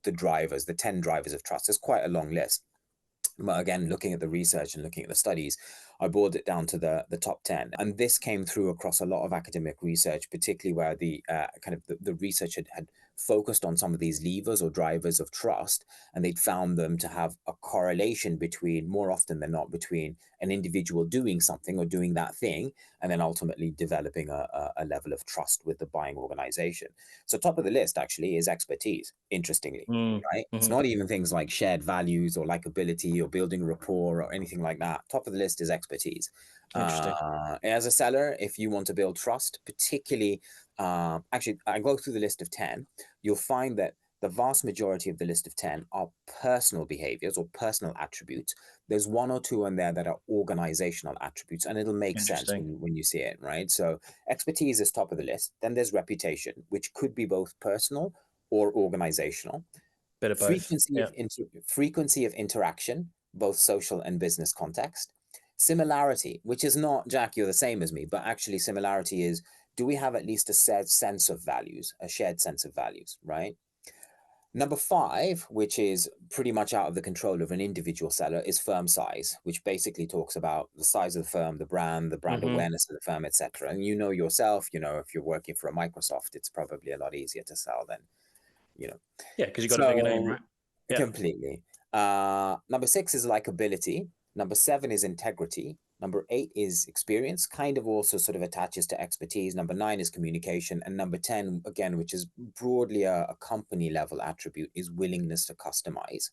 the drivers, the 10 drivers of trust. It's quite a long list. But again, looking at the research and looking at the studies, I boiled it down to the top 10. And this came through across a lot of academic research, particularly where the kind of the research had focused on some of these levers or drivers of trust, and they'd found them to have a correlation between, more often than not, between an individual doing something or doing that thing, and then ultimately developing a level of trust with the buying organization. So top of the list actually is expertise, interestingly. Mm, Right? It's hmm. not even things like shared values or likability or building rapport or anything like that. Top of the list is expertise. Interesting. As a seller, if you want to build trust, particularly, actually, I go through the list of 10, you'll find that the vast majority of the list of 10 are personal behaviors or personal attributes. There's one or two in there that are organizational attributes, and it'll make sense Interesting. when you see it, right? So expertise is top of the list. Then there's reputation, which could be both personal or organizational. Bit of both. Frequency Yeah. of frequency of interaction, both social and business context. Similarity, which is not, Jack, you're the same as me, but actually similarity is, do we have at least a shared sense of values, a shared sense of values, right? Number five, which is pretty much out of the control of an individual seller, is firm size, which basically talks about the size of the firm, the brand Hmm. awareness of the firm, etc. And you know yourself, if you're working for a Microsoft, it's probably a lot easier to sell than, you know. Yeah, because you got a bigger name, So right? Yeah. completely. Number six is likability. Number seven is integrity. Number eight is experience, kind of also sort of attaches to expertise. Number nine is communication. And number 10, again, which is broadly a company level attribute, is willingness to customize.